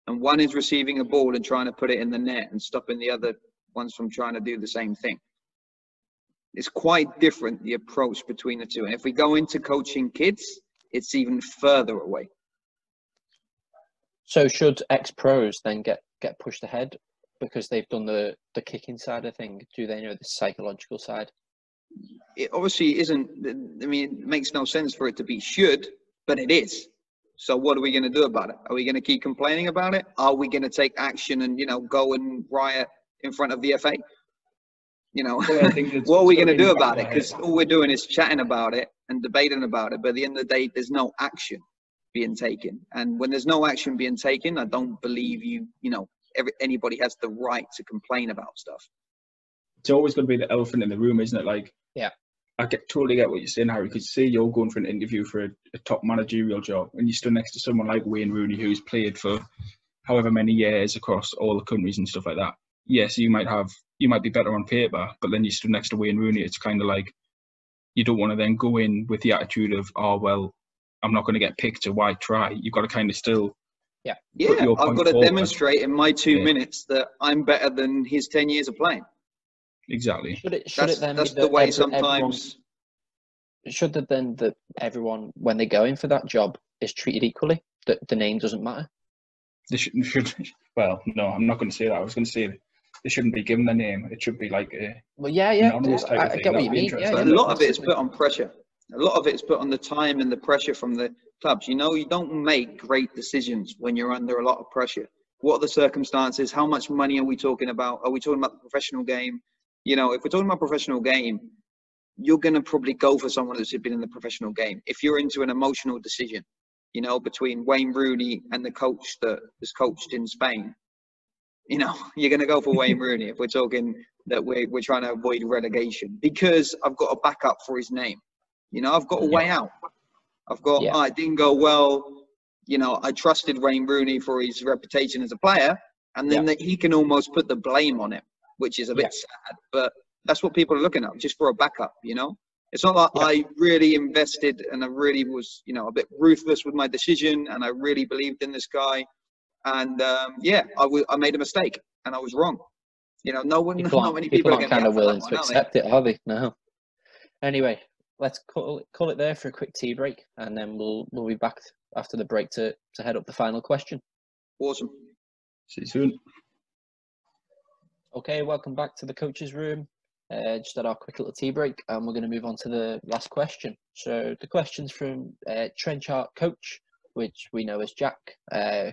[SPEAKER 3] And one is receiving a ball and trying to put it in the net and stopping the other ones from trying to do the same thing. It's quite different, the approach between the two. And if we go into coaching kids, it's even further away.
[SPEAKER 1] So should ex-pros then get pushed ahead because they've done the kicking side of things? Do they know the psychological side?
[SPEAKER 3] It obviously isn't. I mean, it makes no sense for it to be should, but it is. So what are we going to do about it? Are we going to keep complaining about it? Are we going to take action and, go and riot in front of the FA? What are we going to do about it? Because all we're doing is chatting about it and debating about it. But at the end of the day, there's no action being taken. And when there's no action being taken, I don't believe anybody has the right to complain about stuff.
[SPEAKER 2] It's always going to be the elephant in the room, isn't it? Like,
[SPEAKER 1] Yeah.
[SPEAKER 2] I totally get what you're saying, Harry, because say you're going for an interview for a top managerial job and you stood next to someone like Wayne Rooney, who's played for however many years across all the countries and stuff like that. Yes, you might be better on paper, but then you stood next to Wayne Rooney. It's kind of like, you don't want to then go in with the attitude of, oh, well, I'm not going to get picked, so why try? You've got to kind of still put your point
[SPEAKER 3] I've got to
[SPEAKER 2] forward.
[SPEAKER 3] demonstrate in my 2 minutes that I'm better than his 10 years of playing.
[SPEAKER 2] Exactly.
[SPEAKER 1] Should it then
[SPEAKER 3] that's
[SPEAKER 1] be
[SPEAKER 3] the way sometimes.
[SPEAKER 1] Should it then that everyone, when they go in for that job, is treated equally? That the name doesn't matter?
[SPEAKER 2] They should. Well, no, I'm not going to say that. I was going to say they shouldn't be given the name. It should be like a anonymous type of thing.
[SPEAKER 1] Get what you mean.
[SPEAKER 3] A lot of it is put on pressure. A lot of it is put on the time and the pressure from the clubs. You know, you don't make great decisions when you're under a lot of pressure. What are the circumstances? How much money are we talking about? Are we talking about the professional game? You know, if we're talking about professional game, you're going to probably go for someone that's been in the professional game. If you're into an emotional decision, you know, between Wayne Rooney and the coach that is coached in Spain, you know, you're going to go for Wayne Rooney if we're talking that we're trying to avoid relegation, because I've got a backup for his name. You know, I've got a way out. I didn't go well. You know, I trusted Wayne Rooney for his reputation as a player, and then he can almost put the blame on him, which is a bit sad. But that's what people are looking at, just for a backup, you know? It's not like I really invested and I really was, you know, a bit ruthless with my decision and I really believed in this guy. And I made a mistake and I was wrong. You know, not many people
[SPEAKER 1] aren't kind of willing to accept it, are they? No. Anyway, let's call it there for a quick tea break, and then we'll be back after the break to head up the final question.
[SPEAKER 3] Awesome.
[SPEAKER 2] See you soon.
[SPEAKER 1] Okay, welcome back to the coach's room. Just had our quick little tea break, and we're going to move on to the last question. So the question's from Trenchard Coach, which we know as Jack,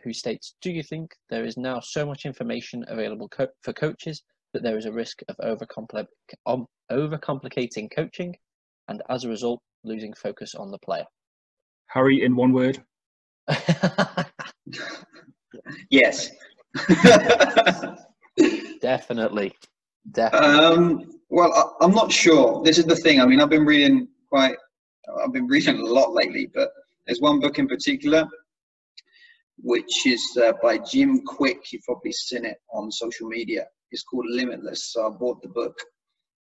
[SPEAKER 1] who states, do you think there is now so much information available for coaches that there is a risk of overcomplicating coaching and as a result losing focus on the player?
[SPEAKER 2] Harry, in one word.
[SPEAKER 3] Yes.
[SPEAKER 1] Definitely.
[SPEAKER 3] Well, I'm not sure. This is the thing. I mean, I've been reading a lot lately, but there's one book in particular, which is by Jim Quick. You've probably seen it on social media. It's called Limitless. So I bought the book.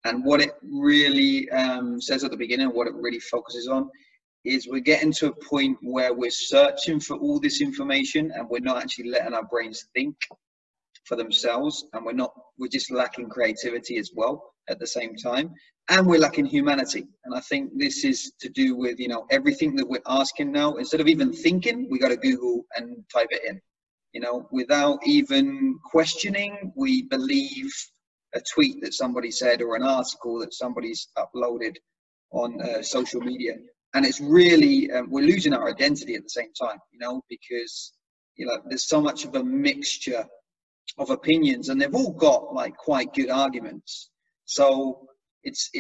[SPEAKER 3] And what it really says at the beginning, what it really focuses on, is we're getting to a point where we're searching for all this information and we're not actually letting our brains think for themselves, and we're just lacking creativity as well at the same time, and we're lacking humanity. And I think this is to do with, you know, everything that we're asking now, instead of even thinking, we got to Google and type it in, you know, without even questioning. We believe a tweet that somebody said or an article that somebody's uploaded on social media, and it's really we're losing our identity at the same time, you know, because, you know, there's so much of a mixture of opinions and they've all got like quite good arguments. So it's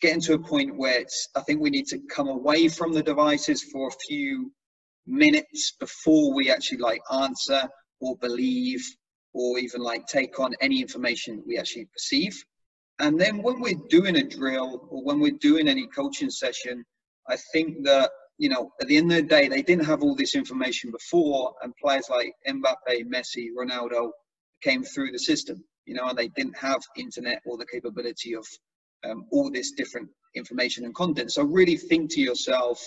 [SPEAKER 3] getting to a point where I think we need to come away from the devices for a few minutes before we actually like answer or believe or even like take on any information that we actually perceive. And then when we're doing a drill or when we're doing any coaching session, I think that, you know, at the end of the day, they didn't have all this information before, and players like Mbappe, Messi, Ronaldo came through the system, you know, and they didn't have internet or the capability of all this different information and content. So really think to yourself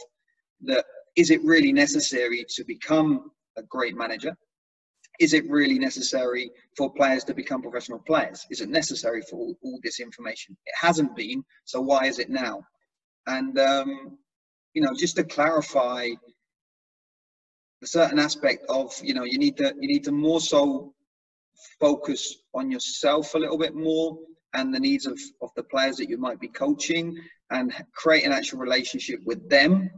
[SPEAKER 3] that, is it really necessary to become a great manager? Is it really necessary for players to become professional players? Is it necessary for all this information? It hasn't been, so why is it now? And, you know, just to clarify a certain aspect of, you know, you need to more so focus on yourself a little bit more and the needs of the players that you might be coaching, and create an actual relationship with them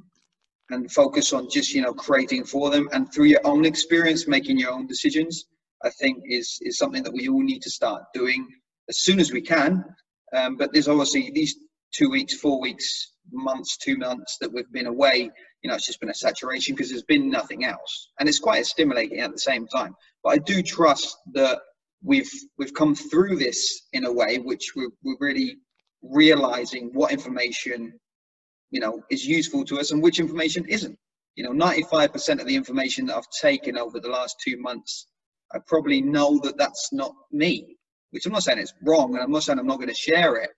[SPEAKER 3] and focus on just, you know, creating for them, and through your own experience, making your own decisions, I think is something that we all need to start doing as soon as we can. But there's obviously these 2 weeks, 4 weeks, months, 2 months that we've been away, you know, it's just been a saturation because there's been nothing else. And it's quite stimulating at the same time. But I do trust that we've come through this in a way which we're really realizing what information, you know, is useful to us and which information isn't. You know, 95% of the information that I've taken over the last 2 months, I probably know that that's not me, which I'm not saying it's wrong, and I'm not saying I'm not going to share it,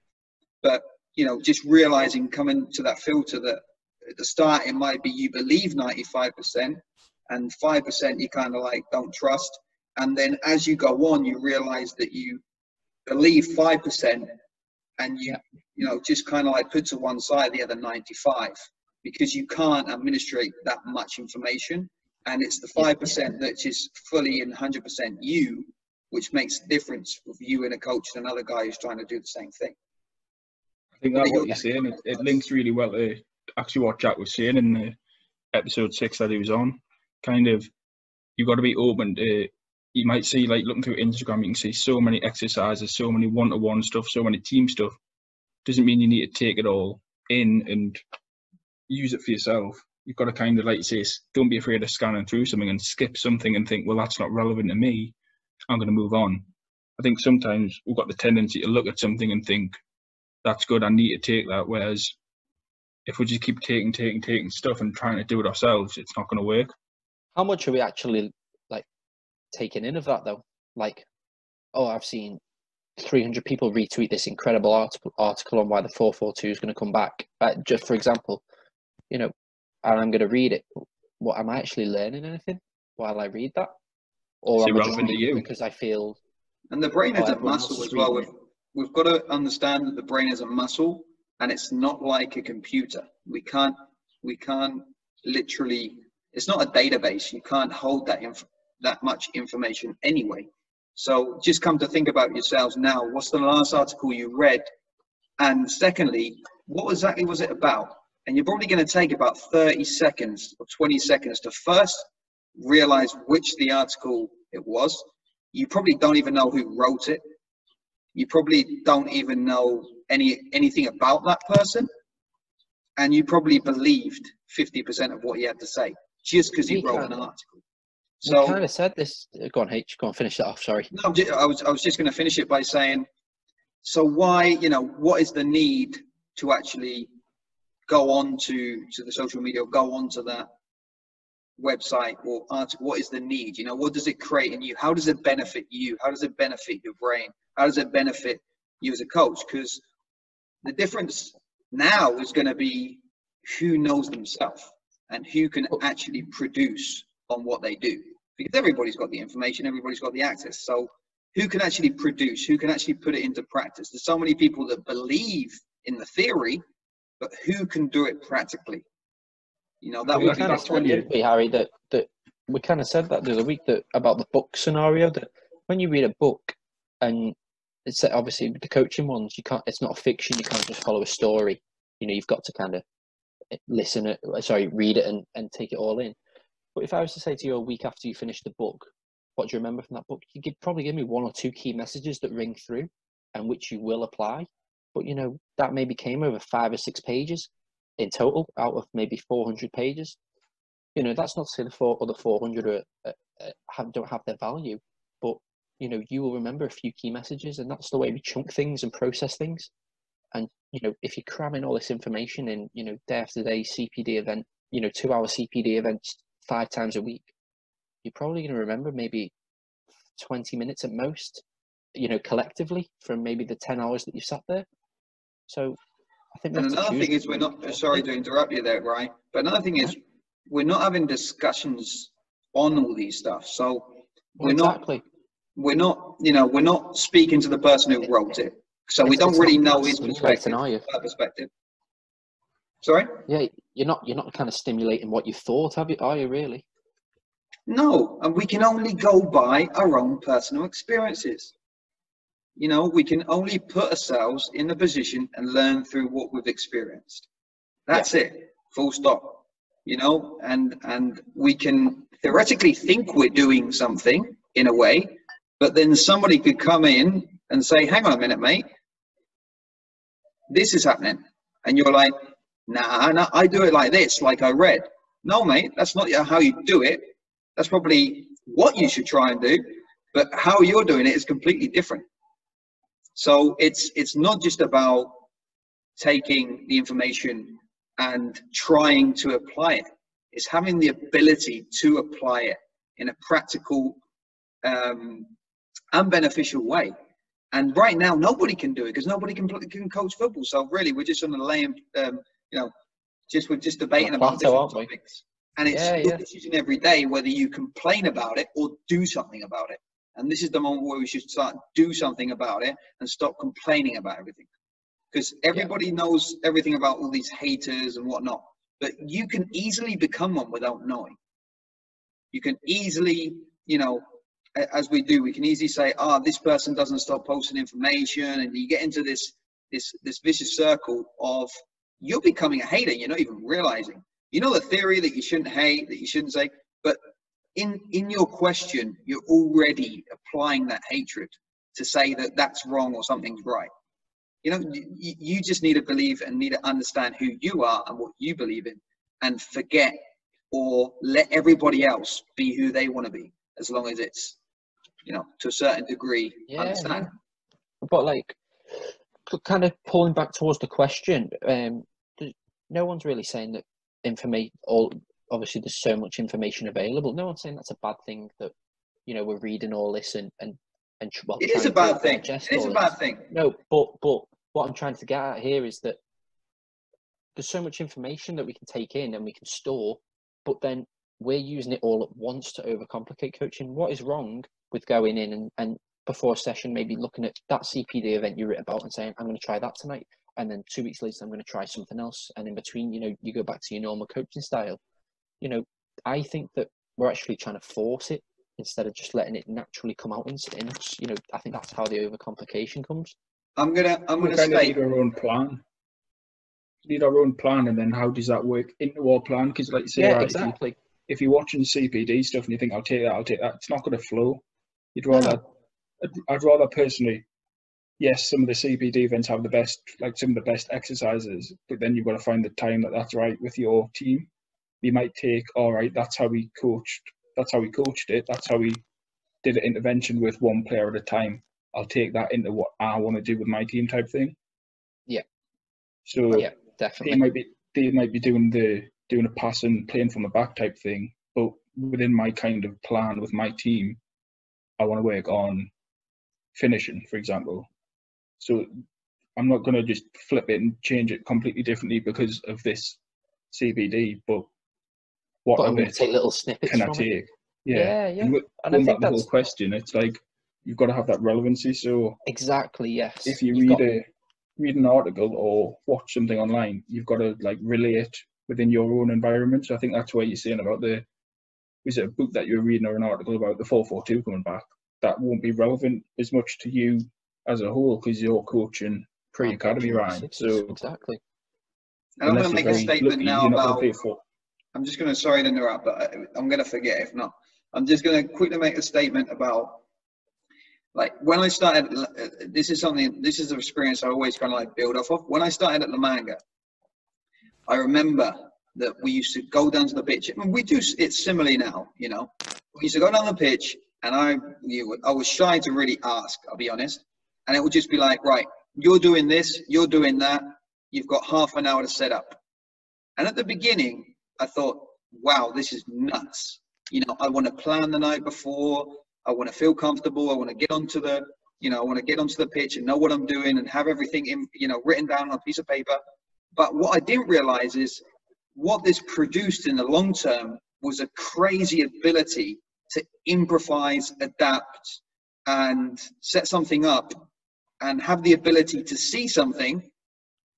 [SPEAKER 3] but, you know, just realizing, coming to that filter that at the start it might be you believe 95% and 5% you kind of like don't trust. And then as you go on, you realize that you believe 5% and you know, just kind of like put to one side the other 95, because you can't administrate that much information. And it's the 5% that's just fully and 100% you, which makes a difference with you and a coach and another guy who's trying to do the same thing.
[SPEAKER 2] I think that's what you're saying. It links really well to actually what Jack was saying in the episode 6 that he was on. Kind of, you've got to be open to, you might see, like looking through Instagram, you can see so many exercises, so many one-to-one stuff, so many team stuff. Doesn't mean you need to take it all in and use it for yourself. You've got to kind of, like you say, don't be afraid of scanning through something and skip something and think, well, that's not relevant to me, I'm going to move on. I think sometimes we've got the tendency to look at something and think, that's good, I need to take that. Whereas if we just keep taking stuff and trying to do it ourselves, it's not going to work.
[SPEAKER 1] How much are we actually like taking in of that though? Like, oh, I've seen 300 people retweet this incredible article on why the 4-4-2 is going to come back. Just for example, you know, and I'm going to read it. What, am I actually learning anything while I read that? Or am I just reading it because I feel?
[SPEAKER 3] And the brain is a muscle as well. We've got to understand that the brain is a muscle, and it's not like a computer. We can't literally. It's not a database. You can't hold that much information anyway. So just come to think about yourselves now. What's the last article you read? And secondly, what exactly was it about? And you're probably going to take about 30 seconds or 20 seconds to first realize which the article it was. You probably don't even know who wrote it. You probably don't even know anything about that person. And you probably believed 50% of what he had to say just because he wrote an article.
[SPEAKER 1] So we kind of said this. Go on, H. Go on, finish that off. Sorry.
[SPEAKER 3] No, I was just going to finish it by saying, so why, you know, what is the need to actually go on to the social media, or go on to that website or article? What is the need? You know, what does it create in you? How does it benefit you? How does it benefit your brain? How does it benefit you as a coach? Because the difference now is going to be who knows themselves and who can actually produce on what they do. Because everybody's got the information, everybody's got the access. So who can actually produce? Who can actually put it into practice? There's so many people that believe in the theory, but who can do it practically? You know, that would be
[SPEAKER 1] that's when you, Harry, that we kind of said that the other week, that about the book scenario, that when you read a book, and it's obviously the coaching ones, you can't, it's not a fiction, you can't just follow a story. You know, you've got to kind of read it and take it all in. But if I was to say to you a week after you finish the book, what do you remember from that book? You could probably give me 1 or 2 key messages that ring through and which you will apply. But, you know, that maybe came over 5 or 6 pages in total out of maybe 400 pages. You know, that's not to say the other 400 don't have their value, but, you know, you will remember a few key messages, and that's the way we chunk things and process things. And, you know, if you're cramming all this information in, you know, day after day CPD event, you know, 2-hour CPD events 5 times a week, you're probably going to remember maybe 20 minutes at most, you know, collectively from maybe the 10 hours that you sat there. So I think
[SPEAKER 3] and another thing is, we're not, sorry to interrupt you there, Ryan, but another thing is we're not having discussions on all these stuff. So we're not, you know, we're not speaking to the person who wrote it. So we don't really know his perspective. Sorry?
[SPEAKER 1] Yeah, you're not kind of stimulating what you thought, are you really?
[SPEAKER 3] No, and we can only go by our own personal experiences. You know, we can only put ourselves in the position and learn through what we've experienced. That's it, full stop. You know, and we can theoretically think we're doing something in a way, but then somebody could come in and say, hang on a minute, mate, this is happening. And you're like, nah, I do it like this, like I read. No, mate, that's not how you do it. That's probably what you should try and do. but how you're doing it is completely different. So it's not just about taking the information and trying to apply it. It's having the ability to apply it in a practical and beneficial way. And right now, nobody can do it because nobody can coach football. So really, we're just on the laying, we're just debating about different topics. And it's your decision every day whether you complain about it or do something about it. And this is the moment where we should start do something about it and stop complaining about everything. Because everybody knows everything about all these haters and whatnot, but you can easily become one without knowing. You can easily, as we do, we can easily say, this person doesn't stop posting information, and you get into this vicious circle of you're becoming a hater. You're not even realizing. You know the theory that you shouldn't hate, that you shouldn't say, but in your question, you're already applying that hatred to say that that's wrong or something's right. You just need to believe and need to understand who you are and what you believe in, and forget or let everybody else be who they want to be, as long as it's, to a certain degree, understand.
[SPEAKER 1] But like, kind of pulling back towards the question, no one's really saying that obviously there's so much information available. No one's saying that's a bad thing that, we're reading all this and
[SPEAKER 3] it is a bad thing. It is a bad thing.
[SPEAKER 1] No, but what I'm trying to get at here is that there's so much information that we can take in and we can store, but then we're using it all at once to overcomplicate coaching. What is wrong with going in and before a session, maybe looking at that CPD event you wrote about and saying, I'm going to try that tonight. And then 2 weeks later, I'm going to try something else. And in between, you go back to your normal coaching style. I think that we're actually trying to force it instead of just letting it naturally come out in us. I think that's how the overcomplication comes.
[SPEAKER 3] I'm gonna
[SPEAKER 2] state need our own plan. We need our own plan, and then how does that work into our plan? Because, like you say,
[SPEAKER 1] exactly.
[SPEAKER 2] If you're watching CPD stuff and you think I'll take that, it's not going to flow. I'd rather personally. Yes, some of the CPD events have some of the best exercises, but then you've got to find the time that's right with your team. You might take, all right, that's how we coached it. That's how we did an intervention with one player at a time. I'll take that into what I want to do with my team type thing.
[SPEAKER 1] Yeah.
[SPEAKER 2] So
[SPEAKER 1] yeah, definitely.
[SPEAKER 2] They might be doing a pass and playing from the back type thing, but within my kind of plan with my team, I want to work on finishing, for example. So I'm not going to just flip it and change it completely differently because of this CPD, but
[SPEAKER 1] I'm going to take little snippets
[SPEAKER 2] can I take?
[SPEAKER 1] It. Yeah.
[SPEAKER 2] And going back to the whole question, it's like you've got to have that relevancy. So
[SPEAKER 1] exactly, yes.
[SPEAKER 2] If you read an article or watch something online, you've got to relay it within your own environment. So I think that's what you're saying about was it a book that you're reading or an article about the 4-4-2 coming back? That won't be relevant as much to you as a whole because you're coaching pre-academy, Ryan. So
[SPEAKER 1] exactly.
[SPEAKER 3] And I'm going to make a statement now about. I'm just going to, sorry to interrupt, but I'm going to forget if not. I'm just going to quickly make a statement about, when I started, this is an experience I always kind of build off of. When I started at La Manga, I remember that we used to go down to the pitch. I mean, we do it similarly now, We used to go down the pitch, and I was shy to really ask, I'll be honest. And it would just be like, right, you're doing this, you're doing that. You've got half an hour to set up. And at the beginning, I thought, wow, this is nuts. I want to plan the night before. I want to feel comfortable. I want to get onto the pitch and know what I'm doing and have everything written down on a piece of paper. But what I didn't realize is what this produced in the long term was a crazy ability to improvise, adapt, and set something up and have the ability to see something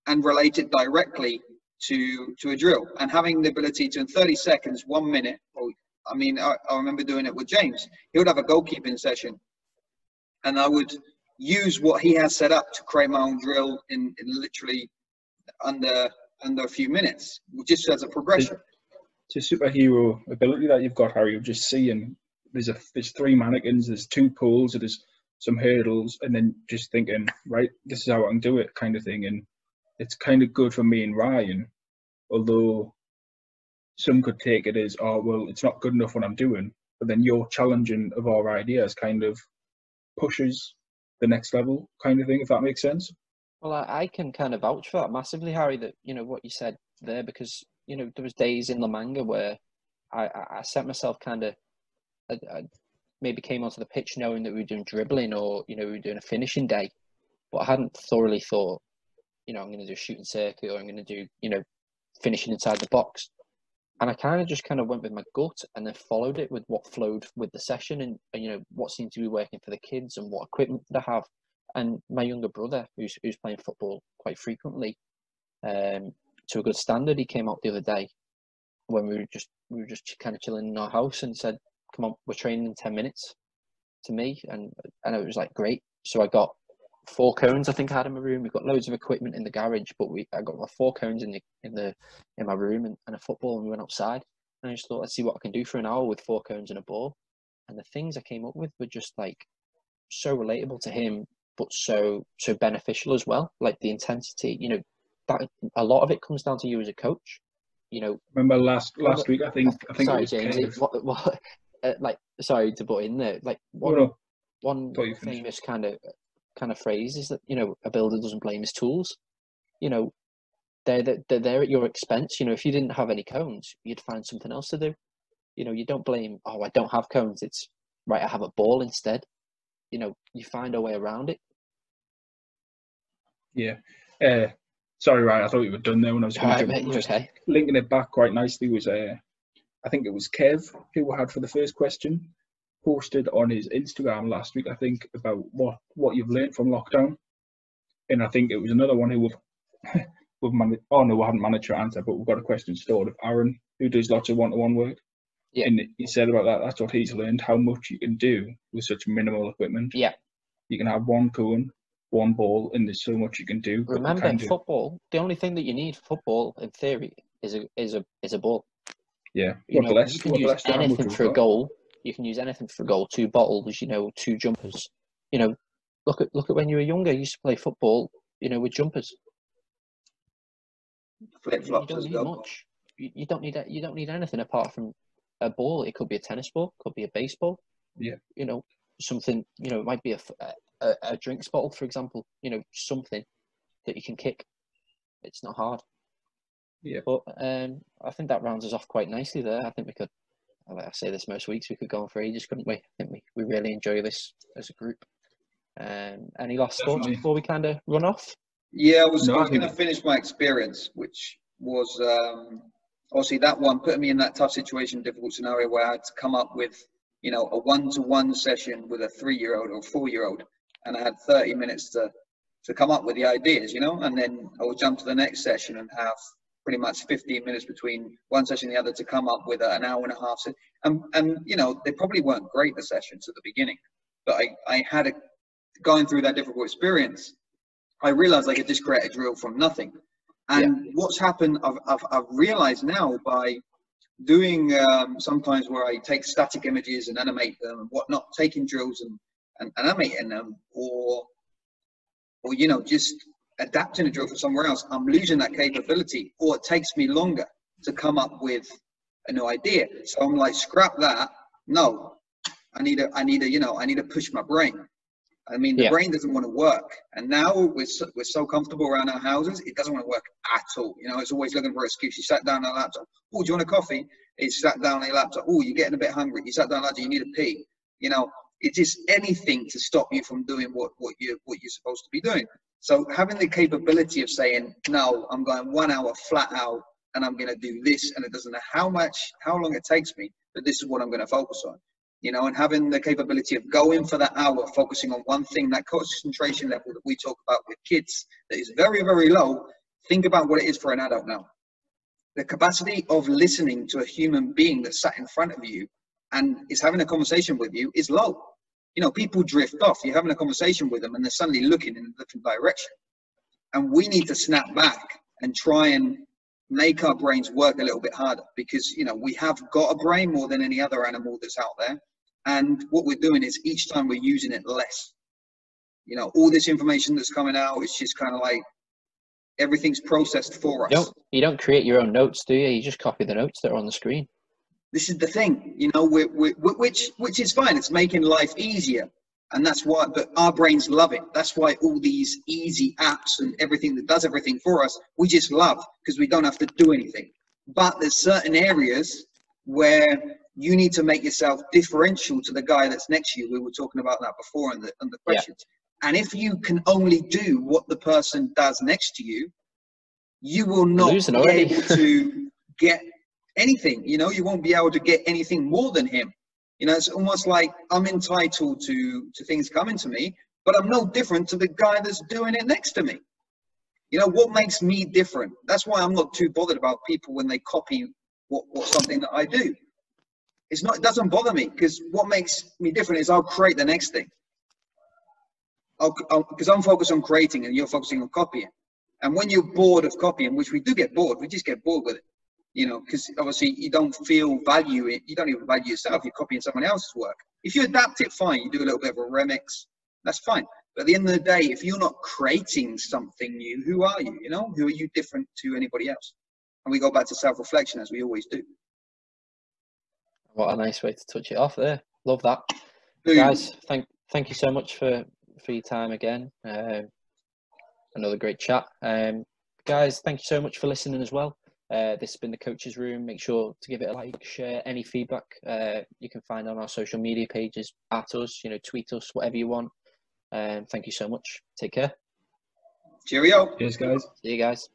[SPEAKER 3] and relate it directly to a drill, and having the ability to, in 30 seconds, 1 minute, I remember doing it with James. He would have a goalkeeping session and I would use what he has set up to create my own drill in literally under a few minutes, just as a progression.
[SPEAKER 2] It's a superhero ability that you've got, Harry, of just seeing there's 3 mannequins, there's 2 poles, there's some hurdles, and then just thinking, right, this is how I can do it, kind of thing. And it's kind of good for me and Ryan, although some could take it as, oh, well, it's not good enough what I'm doing. but then your challenging of our ideas kind of pushes the next level kind of thing, if that makes sense.
[SPEAKER 1] Well, I can kind of vouch for that massively, Harry, that, what you said there, because, there was days in La Manga where I set myself kind of, I maybe came onto the pitch knowing that we were doing dribbling or, we were doing a finishing day, but I hadn't thoroughly thought, I'm going to do a shooting circuit or I'm going to do, finishing inside the box. And I kind of went with my gut and then followed it with what flowed with the session and what seemed to be working for the kids and what equipment did I have. And my younger brother, who's playing football quite frequently, to a good standard, he came out the other day when we were just kind of chilling in our house and said, "Come on, we're training in 10 minutes." To me, and it was like great. So I got 4 cones. I think I had in my room. We've got loads of equipment in the garage, but I got my 4 cones in my room and a football, and we went outside. And I just thought, let's see what I can do for an hour with 4 cones and a ball. And the things I came up with were just like so relatable to him, but so beneficial as well. Like the intensity, that a lot of it comes down to you as a coach.
[SPEAKER 2] Remember last week, I think
[SPEAKER 1] sorry,
[SPEAKER 2] it was
[SPEAKER 1] James.
[SPEAKER 2] kind of,
[SPEAKER 1] What like, sorry to butt in there. Like one famous kind of phrase is that a builder doesn't blame his tools. They're there at your expense. If you didn't have any cones, you'd find something else to do. You don't blame, I don't have cones. It's right, I have a ball instead. You find a way around it.
[SPEAKER 2] Yeah. Sorry, Ryan, I thought you were done there when I was going to jump. Just
[SPEAKER 1] okay.
[SPEAKER 2] Linking it back quite nicely was, I think it was Kev who we had for the first question, posted on his Instagram last week, I think, about what you've learned from lockdown. And I think it was another one who we haven't managed to answer, but we've got a question stored of Aaron, who does lots of one-to-one work.
[SPEAKER 1] Yeah.
[SPEAKER 2] And he said about that's what he's learned, how much you can do with such minimal equipment.
[SPEAKER 1] Yeah.
[SPEAKER 2] You can have 1 cone, 1 ball, and there's so much you can do.
[SPEAKER 1] Remember, football, the only thing that you need for football, in theory, is a ball.
[SPEAKER 2] Yeah.
[SPEAKER 1] You can use anything for a goal. You can use anything for a goal. 2 bottles, 2 jumpers. Look at when you were younger, you used to play football, with jumpers.
[SPEAKER 3] Flip-flops.
[SPEAKER 1] You don't need much. You don't need anything apart from a ball. It could be a tennis ball, could be a baseball.
[SPEAKER 2] Yeah.
[SPEAKER 1] Something. It might be a drinks bottle, for example. Something that you can kick. It's not hard.
[SPEAKER 2] Yeah.
[SPEAKER 1] But I think that rounds us off quite nicely there. I think we could. Like I say this most weeks, we could go on for ages, couldn't we? I think we really enjoy this as a group. Any last thoughts before we kind of run off?
[SPEAKER 3] Yeah, I was going to finish my experience, which was obviously that one putting me in that tough situation, difficult scenario where I had to come up with, a 1-to-1 session with a 3-year-old or 4-year-old, and I had 30 minutes to come up with the ideas, and then I would jump to the next session and have pretty much 15 minutes between one session and the other to come up with an hour and a half. And they probably weren't great, the sessions at the beginning, but I had going through that difficult experience, I realized I could just create a drill from nothing. And what's happened, I've realized now by doing sometimes where I take static images and animate them and whatnot, taking drills and animating them, or just adapting a drill for somewhere else, I'm losing that capability, or it takes me longer to come up with a new idea. So I'm like, scrap that. No, I need to push my brain. I mean, the brain doesn't want to work. And now we're so comfortable around our houses, it doesn't want to work at all. It's always looking for an excuse. You sat down on a laptop. Oh, do you want a coffee? It's sat down on your laptop. Oh, you're getting a bit hungry. You sat down on a laptop. You need a pee. It's just anything to stop you from doing what you're supposed to be doing. So having the capability of saying, no, I'm going 1 hour flat out and I'm going to do this, and it doesn't know how long it takes me, but this is what I'm going to focus on. And having the capability of going for that hour, focusing on one thing, that concentration level that we talk about with kids that is very, very low. Think about what it is for an adult now. The capacity of listening to a human being that sat in front of you and is having a conversation with you is low. People drift off. You're having a conversation with them and they're suddenly looking in a different direction. And we need to snap back and try and make our brains work a little bit harder, because, we have got a brain more than any other animal that's out there. And what we're doing is each time we're using it less. All this information that's coming out, it's just kind of like everything's processed for us.
[SPEAKER 1] You don't create your own notes, do you? You just copy the notes that are on the screen.
[SPEAKER 3] This is the thing, you know, which is fine. It's making life easier. And that's why, but our brains love it. That's why all these easy apps and everything that does everything for us, we just love, because we don't have to do anything. But there's certain areas where you need to make yourself differential to the guy that's next to you. We were talking about that before in the questions. Yeah. And if you can only do what the person does next to you, you will not be able to get anything. You know, you won't be able to get anything more than him. You know, it's almost like I'm entitled to things coming to me, but I'm no different to the guy that's doing it next to me. You know, what makes me different? That's why I'm not too bothered about people when they copy what something that I do. It doesn't bother me, because what makes me different is I'll create the next thing. Because I'm focused on creating and you're focusing on copying. And when you're bored of copying, which we do get bored, we just get bored with it. You know, because obviously you don't feel value it. You don't even value yourself. You're copying someone else's work. If you adapt it, fine. You do a little bit of a remix. That's fine. But at the end of the day, if you're not creating something new, who are you? You know, who are you different to anybody else? And we go back to self-reflection, as we always do.
[SPEAKER 1] What a nice way to touch it off there. Love that. Boom. Guys, thank you so much for your time again. Another great chat. Guys, thank you so much for listening as well. This has been the Coaches Room. Make sure to give it a like, share. Any feedback you can find on our social media pages, at us, you know, tweet us, whatever you want. Thank you so much. Take care.
[SPEAKER 3] Cheerio.
[SPEAKER 2] Cheers, guys.
[SPEAKER 1] See you guys.